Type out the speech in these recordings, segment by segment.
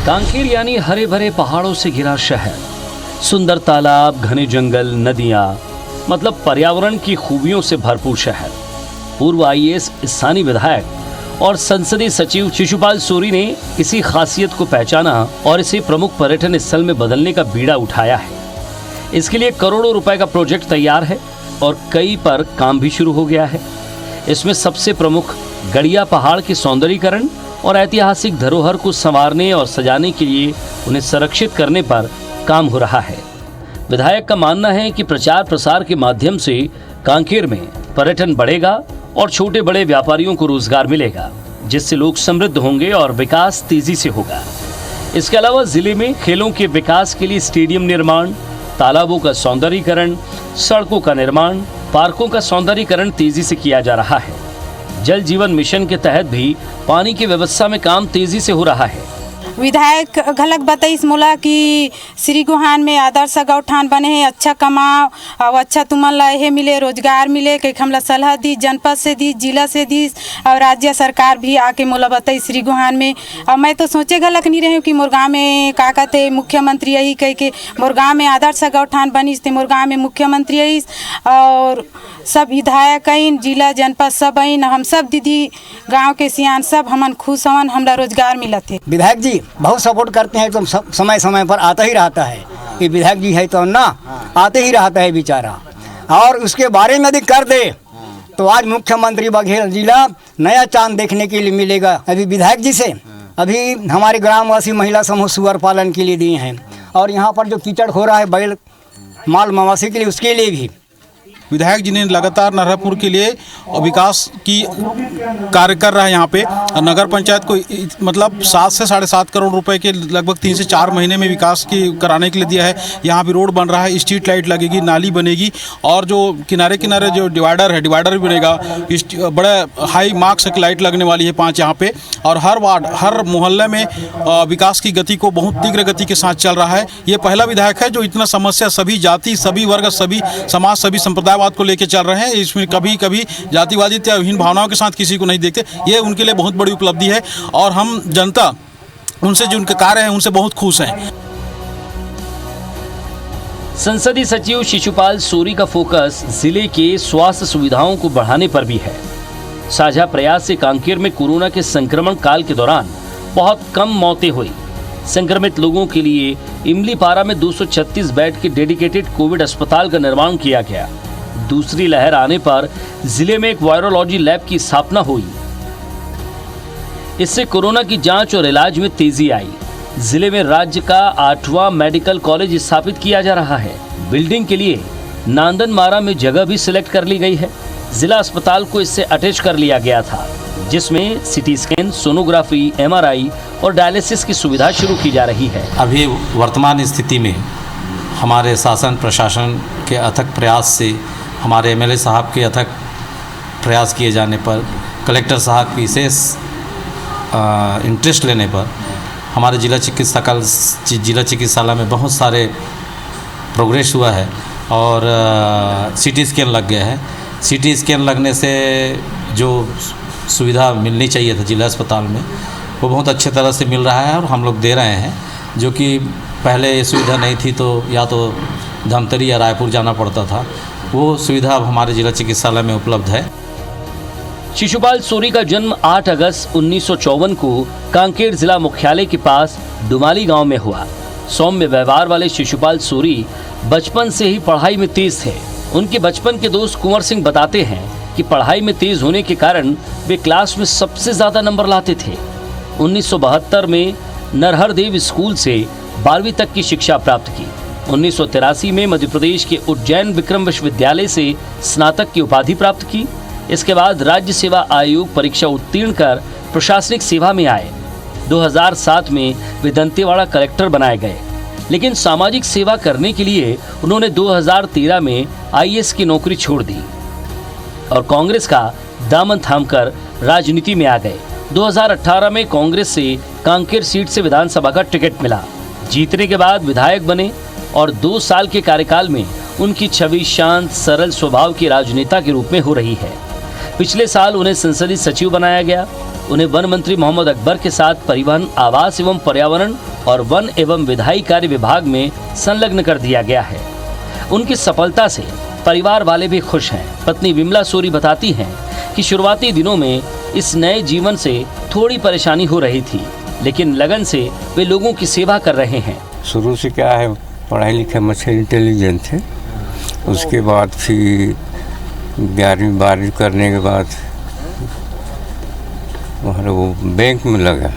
कांकेर यानी हरे भरे पहाड़ों से घिरा शहर, सुंदर तालाब, घने जंगल, नदियां, मतलब पर्यावरण की खूबियों से भरपूर शहर। पूर्व आईएएस स्थानीय विधायक और संसदीय सचिव शिशुपाल सूरी ने इसी खासियत को पहचाना और इसे प्रमुख पर्यटन स्थल में बदलने का बीड़ा उठाया है। इसके लिए करोड़ों रुपए का प्रोजेक्ट तैयार है और कई पर काम भी शुरू हो गया है। इसमें सबसे प्रमुख गड़िया पहाड़ के सौंदर्यीकरण और ऐतिहासिक धरोहर को संवारने और सजाने के लिए उन्हें संरक्षित करने पर काम हो रहा है। विधायक का मानना है कि प्रचार प्रसार के माध्यम से कांकेर में पर्यटन बढ़ेगा और छोटे बड़े व्यापारियों को रोजगार मिलेगा, जिससे लोग समृद्ध होंगे और विकास तेजी से होगा। इसके अलावा जिले में खेलों के विकास के लिए स्टेडियम निर्माण, तालाबों का सौंदर्यीकरण, सड़कों का निर्माण, पार्कों का सौंदर्यीकरण तेजी से किया जा रहा है। जल जीवन मिशन के तहत भी पानी की व्यवस्था में काम तेजी से हो रहा है। विधायक घलक बताइस मोला कि श्री गुहान में आदर्श गौठान बने हैं, अच्छा कमाओ और अच्छा तुमन ला ये मिले, रोजगार मिले, कई हमला सलाह दी, जनपद से दी, जिला से दी और राज्य सरकार भी आके मोला बताई श्री गुहान में। और मैं तो सोचे घलक नहीं रही हूँ कि मोर गाँव में का कहते मुख्यमंत्री यही कह के मोर गाँव में आदर्श गौठान बनीस थे, मोर गाँव में मुख्यमंत्री आईस और सब विधायक आइन, जिला जनपद सब आइन, हम सब दीदी गाँव के सियान सब हमन खुश हवन, हमरा रोजगार मिला थे। विधायक जी बहुत सपोर्ट करते हैं, एकदम समय समय पर आता ही रहता है कि विधायक जी है तो ना आते ही रहता है बेचारा। और उसके बारे में यदि कर दे तो आज मुख्यमंत्री बघेल जिला नया चांद देखने के लिए मिलेगा। अभी विधायक जी से अभी हमारे ग्रामवासी महिला समूह सुअर पालन के लिए दिए हैं और यहाँ पर जो कीचड़ हो रहा है बैल माल मवासी के लिए, उसके लिए भी विधायक जी ने लगातार नरहरपुर के लिए विकास की कार्य कर रहा है। यहाँ पे नगर पंचायत को मतलब 7 से 7.5 करोड़ रुपए के लगभग 3 से 4 महीने में विकास की कराने के लिए दिया है। यहाँ भी रोड बन रहा है, स्ट्रीट लाइट लगेगी, नाली बनेगी और जो किनारे किनारे जो डिवाइडर है, डिवाइडर भी बनेगा। बड़े हाई मार्क्स की लाइट लगने वाली है 5 यहाँ पे और हर वार्ड हर मोहल्ले में विकास की गति को बहुत तीव्र गति के साथ चल रहा है। ये पहला विधायक है जो इतना समस्या सभी जाति, सभी वर्ग, सभी समाज, सभी संप्रदाय को लेके चल रहे हैं। इसमें कभी कभी जातिवादी या विहीन भावनाओं के साथ किसी को नहीं देखते। ये उनके लिए बहुत बड़ी उपलब्धि है और हम जनता उनसे जो उनके कार्य हैं उनसे बहुत खुश हैं। संसदीय सचिव शिशुपाल सूरी का फोकस जिले के स्वास्थ्य सुविधाओं को बढ़ाने पर भी है। साझा प्रयास से कांकेर में कोरोना के संक्रमण काल के दौरान बहुत कम मौतें हुई। संक्रमित लोगों के लिए इमलीपारा में 236 बेड के डेडिकेटेड कोविड अस्पताल का निर्माण किया गया। दूसरी लहर आने पर जिले में एक वायरोलॉजी लैब की स्थापना हुई। इससे कोरोना की जांच और इलाज में तेजी आई। जिले में राज्य का 8वां मेडिकल कॉलेज स्थापित किया जा रहा है। बिल्डिंग के लिए नांदनमारा में जगह भी सिलेक्ट कर ली गई है। जिला अस्पताल को इससे अटैच कर लिया गया था, जिसमें सिटी स्कैन, सोनोग्राफी, एमआरआई और डायलिसिस की सुविधा शुरू की जा रही है। अभी वर्तमान स्थिति में हमारे शासन प्रशासन के अथक प्रयास से, हमारे एमएलए साहब के अथक प्रयास किए जाने पर, कलेक्टर साहब की विशेष इंटरेस्ट लेने पर हमारे जिला चिकित्सालय में बहुत सारे प्रोग्रेस हुआ है और सीटी स्कैन लग गया है। सीटी स्कैन लगने से जो सुविधा मिलनी चाहिए था जिला अस्पताल में वो बहुत अच्छे तरह से मिल रहा है और हम लोग दे रहे हैं, जो कि पहले ये सुविधा नहीं थी तो या तो धमतरी या रायपुर जाना पड़ता था। वो सुविधा अब हमारे जिला चिकित्सालय में उपलब्ध है। शिशुपाल सूरी का जन्म 8 अगस्त 1954 को कांकेर जिला मुख्यालय के पास डुमाली गांव में हुआ। सौम्य व्यवहार वाले शिशुपाल सूरी बचपन से ही पढ़ाई में तेज थे। उनके बचपन के दोस्त कुंवर सिंह बताते हैं कि पढ़ाई में तेज होने के कारण वे क्लास में सबसे ज्यादा नंबर लाते थे। 1972 में नरहरदेव स्कूल से 12वीं तक की शिक्षा प्राप्त की। 1983 में मध्य प्रदेश के उज्जैन विक्रम विश्वविद्यालय से स्नातक की उपाधि प्राप्त की। इसके बाद राज्य सेवा आयोग परीक्षा उत्तीर्ण कर प्रशासनिक सेवा में आए। 2007 में वे दंतेवाड़ा कलेक्टर बनाए गए, लेकिन सामाजिक सेवा करने के लिए उन्होंने 2013 में आईएएस की नौकरी छोड़ दी और कांग्रेस का दामन थामकर राजनीति में आ गए। 2018 में कांग्रेस से कांकेर सीट से विधानसभा का टिकट मिला। जीतने के बाद विधायक बने और 2 साल के कार्यकाल में उनकी छवि शांत, सरल स्वभाव के राजनेता के रूप में हो रही है। पिछले साल उन्हें संसदीय सचिव बनाया गया। उन्हें वन मंत्री मोहम्मद अकबर के साथ परिवहन, आवास एवं पर्यावरण और वन एवं विधायी कार्य विभाग में संलग्न कर दिया गया है। उनकी सफलता से परिवार वाले भी खुश हैं। पत्नी विमला सोरी बताती हैं कि शुरुआती दिनों में इस नए जीवन से थोड़ी परेशानी हो रही थी, लेकिन लगन से वे लोगों की सेवा कर रहे हैं। शुरू से क्या है, पढ़ाई लिखाई में अच्छे इंटेलिजेंट थे। उसके बाद फिर 11वीं 12वीं करने के बाद वहाँ वो बैंक में लगा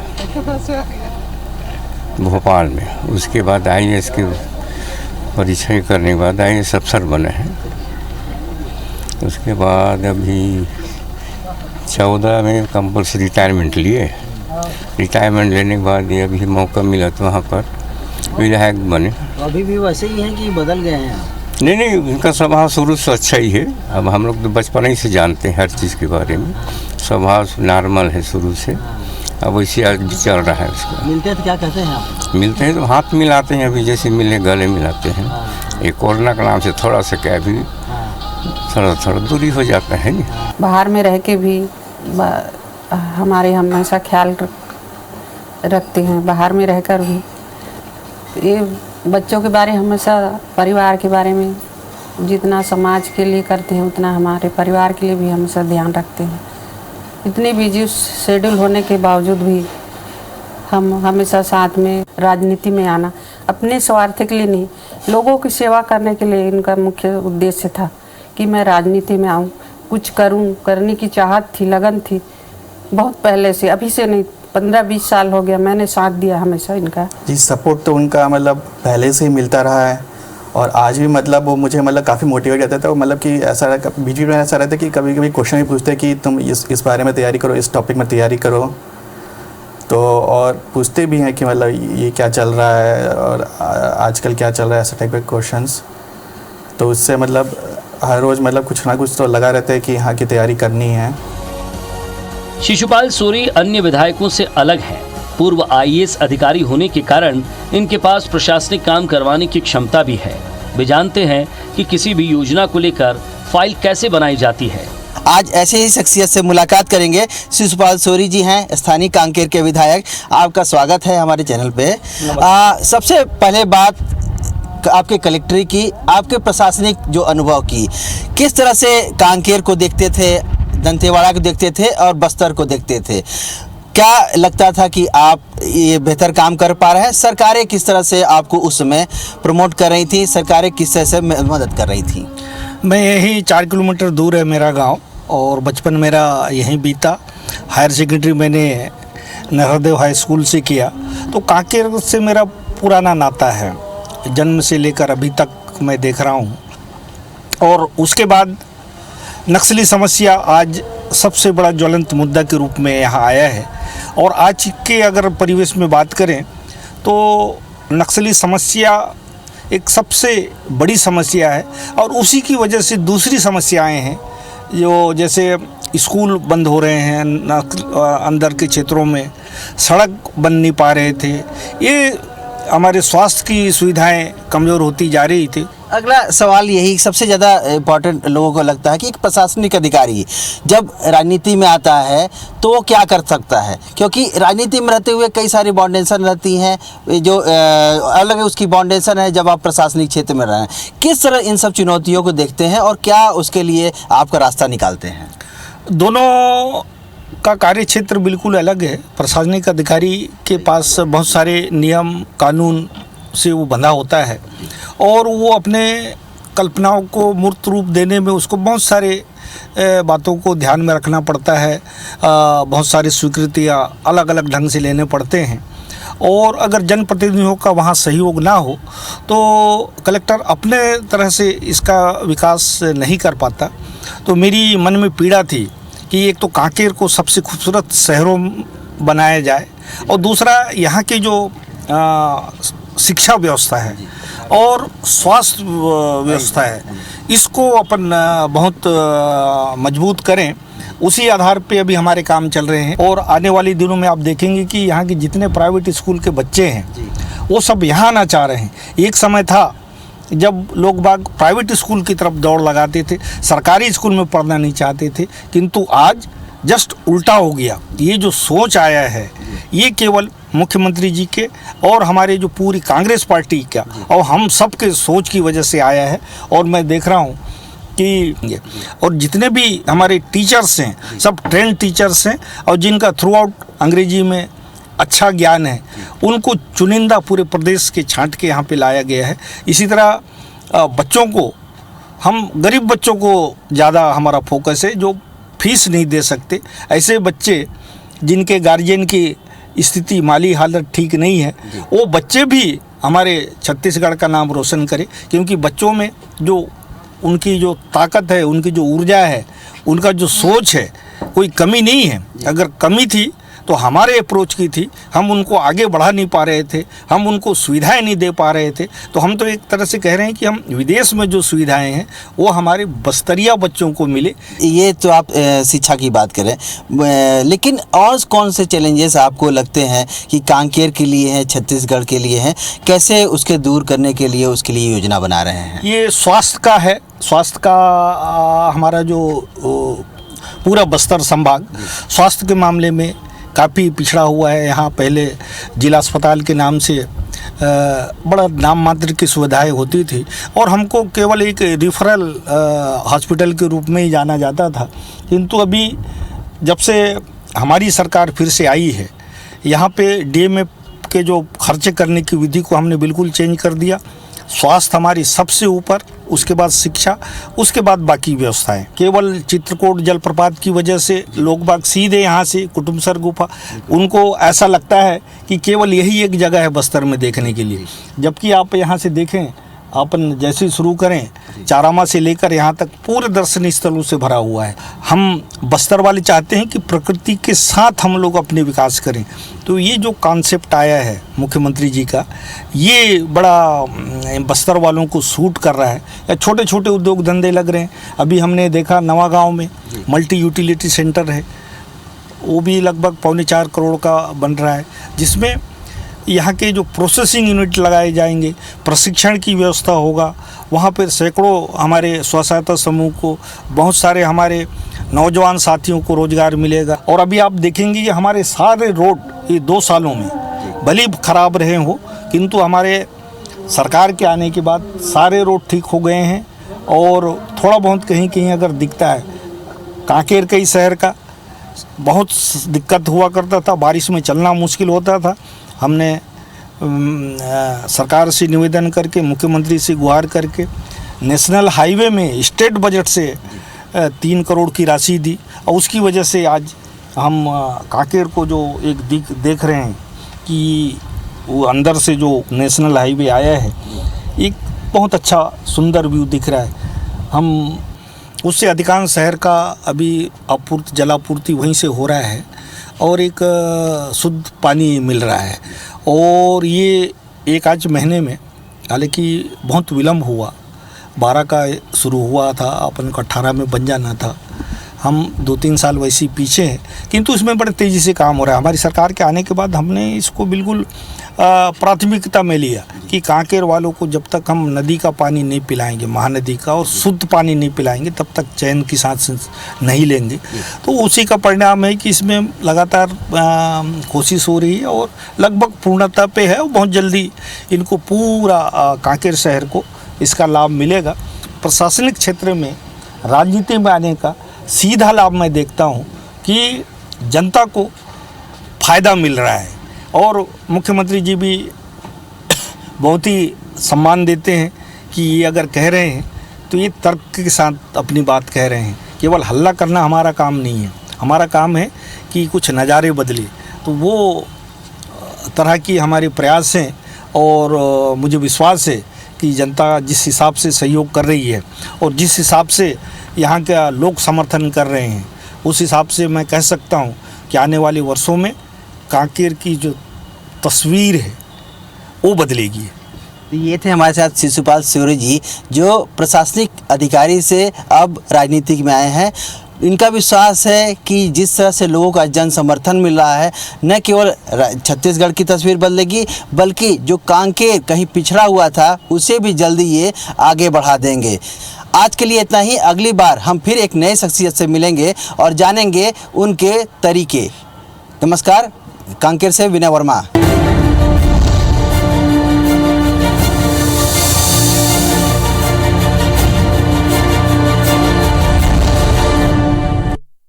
भोपाल में। उसके बाद IAS की परीक्षा करने के बाद IAS अफसर बने हैं। उसके बाद अभी 14 में कंपल्सरी रिटायरमेंट लिए। रिटायरमेंट लेने के बाद ये अभी मौका मिला तो वहाँ पर विधायक बने। अभी भी वैसे ही हैं कि बदल गए हैं? नहीं, उनका स्वभाव शुरू से अच्छा ही है। अब हम लोग तो बचपन ही से जानते हैं हर चीज़ के बारे में। स्वभाव नॉर्मल है शुरू से, अब वैसे आज भी चल रहा है उसका। मिलते हैं तो क्या कहते हैं आप? मिलते हैं तो हाथ मिलाते हैं, अभी जैसे मिले गले मिलाते हैं। ये कोरोना के नाम से थोड़ा सा क्या भी थोड़ा दूरी हो जाता है ना। बाहर में रह के भी हमारे हमेशा ख्याल रखते हैं। बाहर में रहकर भी ये बच्चों के बारे हमेशा, परिवार के बारे में जितना समाज के लिए करते हैं उतना हमारे परिवार के लिए भी हमेशा ध्यान रखते हैं। इतनी बिजी शेड्यूल होने के बावजूद भी हम हमेशा साथ में, राजनीति में आना अपने स्वार्थ के लिए नहीं, लोगों की सेवा करने के लिए इनका मुख्य उद्देश्य था कि मैं राजनीति में आऊँ, कुछ करूँ, करने की चाहत थी, लगन थी बहुत पहले से, अभी से नहीं, 15-20 साल हो गया मैंने साथ दिया हमेशा इनका। जी, सपोर्ट तो उनका मतलब पहले से ही मिलता रहा है और आज भी मतलब वो मुझे मतलब काफ़ी मोटिवेट करते थे। मतलब कि ऐसा बीच में ऐसा रहता है कि कभी कभी क्वेश्चन भी पूछते कि तुम इस बारे में तैयारी करो, इस टॉपिक में तैयारी करो, तो और पूछते भी हैं कि मतलब ये क्या चल रहा है और आजकल क्या चल रहा है, ऐसा टाइप के क्वेश्चंस। तो उससे मतलब हर रोज़ मतलब कुछ ना कुछ तो लगा रहता है कि यहाँ की तैयारी करनी है। शिशुपाल सोरी अन्य विधायकों से अलग हैं। पूर्व IAS अधिकारी होने के कारण इनके पास प्रशासनिक काम करवाने की क्षमता भी है। वे जानते हैं कि किसी भी योजना को लेकर फाइल कैसे बनाई जाती है। आज ऐसे ही शख्सियत से मुलाकात करेंगे। शिशुपाल सोरी जी हैं, स्थानीय कांकेर के विधायक। आपका स्वागत है हमारे चैनल पे। सबसे पहले बात आपके कलेक्टरी की, आपके प्रशासनिक जो अनुभव की, किस तरह से कांकेर को देखते थे, दंतेवाड़ा को देखते थे और बस्तर को देखते थे? क्या लगता था कि आप ये बेहतर काम कर पा रहे हैं? सरकारें किस तरह से आपको उस समय प्रमोट कर रही थी, सरकारें किस तरह से मदद कर रही थी? मैं यही 4 किलोमीटर दूर है मेरा गांव और बचपन मेरा यहीं बीता। हायर सेकेंडरी मैंने नरहरदेव हाई स्कूल से किया, तो कांकेर से मेरा पुराना नाता है, जन्म से लेकर अभी तक मैं देख रहा हूँ। और उसके बाद नक्सली समस्या आज सबसे बड़ा ज्वलंत मुद्दा के रूप में यहाँ आया है। और आज के अगर परिवेश में बात करें तो नक्सली समस्या एक सबसे बड़ी समस्या है और उसी की वजह से दूसरी समस्याएं हैं, जो जैसे स्कूल बंद हो रहे हैं अंदर के क्षेत्रों में, सड़क बन नहीं पा रहे थे, ये हमारे स्वास्थ्य की सुविधाएं कमज़ोर होती जा रही थी। अगला सवाल यही सबसे ज़्यादा इम्पोर्टेंट लोगों को लगता है कि एक प्रशासनिक अधिकारी जब राजनीति में आता है तो वो क्या कर सकता है, क्योंकि राजनीति में रहते हुए कई सारी बाउंडेशन रहती हैं, जो अलग उसकी बाउंडेशन है जब आप प्रशासनिक क्षेत्र में रहें। किस तरह इन सब चुनौतियों को देखते हैं और क्या उसके लिए आपका रास्ता निकालते हैं? दोनों का कार्य क्षेत्र बिल्कुल अलग है। प्रशासनिक अधिकारी के पास बहुत सारे नियम कानून से वो बंधा होता है और वो अपने कल्पनाओं को मूर्त रूप देने में उसको बहुत सारे बातों को ध्यान में रखना पड़ता है। बहुत सारी स्वीकृतियाँ अलग अलग ढंग से लेने पड़ते हैं और अगर जनप्रतिनिधियों का वहाँ सहयोग ना हो तो कलेक्टर अपने तरह से इसका विकास नहीं कर पाता। तो मेरी मन में पीड़ा थी कि एक तो कांकेर को सबसे खूबसूरत शहरों बनाया जाए और दूसरा यहाँ की जो शिक्षा व्यवस्था है और स्वास्थ्य व्यवस्था है, इसको अपन बहुत मजबूत करें। उसी आधार पे अभी हमारे काम चल रहे हैं और आने वाले दिनों में आप देखेंगे कि यहाँ के जितने प्राइवेट स्कूल के बच्चे हैं वो सब यहाँ आना चाह रहे हैं। एक समय था जब लोग बाग प्राइवेट स्कूल की तरफ दौड़ लगाते थे, सरकारी स्कूल में पढ़ना नहीं चाहते थे, किंतु आज जस्ट उल्टा हो गया। ये जो सोच आया है ये केवल मुख्यमंत्री जी के और हमारे जो पूरी कांग्रेस पार्टी का और हम सब के सोच की वजह से आया है। और मैं देख रहा हूँ कि और जितने भी हमारे टीचर्स हैं सब ट्रेंड टीचर्स हैं और जिनका थ्रू आउट अंग्रेजी में अच्छा ज्ञान है, उनको चुनिंदा पूरे प्रदेश के छांट के यहाँ पे लाया गया है। इसी तरह बच्चों को, हम गरीब बच्चों को ज़्यादा हमारा फोकस है जो फीस नहीं दे सकते, ऐसे बच्चे जिनके गार्जियन की स्थिति माली हालत ठीक नहीं है, वो बच्चे भी हमारे छत्तीसगढ़ का नाम रोशन करें। क्योंकि बच्चों में जो उनकी जो ताकत है, उनकी जो ऊर्जा है, उनका जो सोच है, कोई कमी नहीं है। अगर कमी थी तो हमारे अप्रोच की थी, हम उनको आगे बढ़ा नहीं पा रहे थे, हम उनको सुविधाएं नहीं दे पा रहे थे। तो हम तो एक तरह से कह रहे हैं कि हम विदेश में जो सुविधाएं हैं वो हमारे बस्तरिया बच्चों को मिले। ये तो आप शिक्षा की बात करें, लेकिन और कौन से चैलेंजेस आपको लगते हैं कि कांकेर के लिए हैं, छत्तीसगढ़ के लिए हैं, कैसे उसके दूर करने के लिए उसके लिए योजना बना रहे हैं? ये स्वास्थ्य का है। स्वास्थ्य का हमारा जो पूरा बस्तर संभाग स्वास्थ्य के मामले में काफ़ी पिछड़ा हुआ है। यहाँ पहले जिला अस्पताल के नाम से बड़ा नाम मात्र की सुविधाएं होती थी और हमको केवल एक रिफरल हॉस्पिटल के रूप में ही जाना जाता था। किंतु अभी जब से हमारी सरकार फिर से आई है, यहाँ पे डीएमएफ के जो खर्चे करने की विधि को हमने बिल्कुल चेंज कर दिया। स्वास्थ्य हमारी सबसे ऊपर, उसके बाद शिक्षा, उसके बाद बाकी व्यवस्थाएं। केवल चित्रकूट जलप्रपात की वजह से लोग बाग सीधे यहाँ से कुटुम्बसर गुफा, उनको ऐसा लगता है कि केवल यही एक जगह है बस्तर में देखने के लिए। जबकि आप यहाँ से देखें, अपन जैसे शुरू करें चारामा से लेकर यहाँ तक पूरे दर्शनीय स्थलों से भरा हुआ है। हम बस्तर वाले चाहते हैं कि प्रकृति के साथ हम लोग अपने विकास करें। तो ये जो कॉन्सेप्ट आया है मुख्यमंत्री जी का, ये बड़ा बस्तर वालों को सूट कर रहा है। या छोटे छोटे उद्योग धंधे लग रहे हैं। अभी हमने देखा नवा गाँव में मल्टी यूटिलिटी सेंटर है, वो भी लगभग 4.25 करोड़ का बन रहा है, जिसमें यहाँ के जो प्रोसेसिंग यूनिट लगाए जाएंगे, प्रशिक्षण की व्यवस्था होगा। वहाँ पर सैकड़ों हमारे स्व सहायता समूह को, बहुत सारे हमारे नौजवान साथियों को रोजगार मिलेगा। और अभी आप देखेंगे कि हमारे सारे रोड ये 2 सालों में भले ही खराब रहे हो, किंतु हमारे सरकार के आने के बाद सारे रोड ठीक हो गए हैं। और थोड़ा बहुत कहीं कहीं अगर दिखता है, कांकेर कई शहर का बहुत दिक्कत हुआ करता था, बारिश में चलना मुश्किल होता था। हमने सरकार से निवेदन करके, मुख्यमंत्री से गुहार करके नेशनल हाईवे में स्टेट बजट से 3 करोड़ की राशि दी और उसकी वजह से आज हम कांकेर को जो एक देख रहे हैं कि वो अंदर से जो नेशनल हाईवे आया है, एक बहुत अच्छा सुंदर व्यू दिख रहा है। हम उससे अधिकांश शहर का अभी आपूर्ति, जलापूर्ति वहीं से हो रहा है और एक शुद्ध पानी मिल रहा है। और ये एक आज महीने में, हालांकि बहुत विलम्ब हुआ, 12 का शुरू हुआ था, अपन को 18 में बन जाना था। हम 2-3 साल वैसे ही पीछे हैं, किंतु इसमें बड़े तेज़ी से काम हो रहा है। हमारी सरकार के आने के बाद हमने इसको बिल्कुल प्राथमिकता में लिया कि कांकेर वालों को जब तक हम नदी का पानी नहीं पिलाएंगे, महानदी का, और शुद्ध पानी नहीं पिलाएंगे, तब तक चैन की सांस नहीं लेंगे। तो उसी का परिणाम है कि इसमें लगातार कोशिश हो रही है और लगभग पूर्णता पे है। और बहुत जल्दी इनको पूरा कांकेर शहर को इसका लाभ मिलेगा। प्रशासनिक क्षेत्र में राजनीति में आने का सीधा लाभ मैं देखता हूँ कि जनता को फ़ायदा मिल रहा है और मुख्यमंत्री जी भी बहुत ही सम्मान देते हैं कि ये अगर कह रहे हैं तो ये तर्क के साथ अपनी बात कह रहे हैं। केवल हल्ला करना हमारा काम नहीं है, हमारा काम है कि कुछ नज़ारे बदले। तो वो तरह की हमारे प्रयास हैं और मुझे विश्वास है कि जनता जिस हिसाब से सहयोग कर रही है और जिस हिसाब से यहाँ का लोग समर्थन कर रहे हैं, उस हिसाब से मैं कह सकता हूँ कि आने वाले वर्षों में कांकेर की जो तस्वीर है वो बदलेगी। तो ये थे हमारे साथ शिशुपाल सूरी जी, जो प्रशासनिक अधिकारी से अब राजनीतिक में आए हैं। इनका विश्वास है कि जिस तरह से लोगों का जन समर्थन मिल रहा है, न केवल छत्तीसगढ़ की तस्वीर बदलेगी बल्कि जो कांकेर कहीं पिछड़ा हुआ था उसे भी जल्दी ये आगे बढ़ा देंगे। आज के लिए इतना ही। अगली बार हम फिर एक नए शख्सियत से मिलेंगे और जानेंगे उनके तरीके। नमस्कार, कांकेर से विनय वर्मा।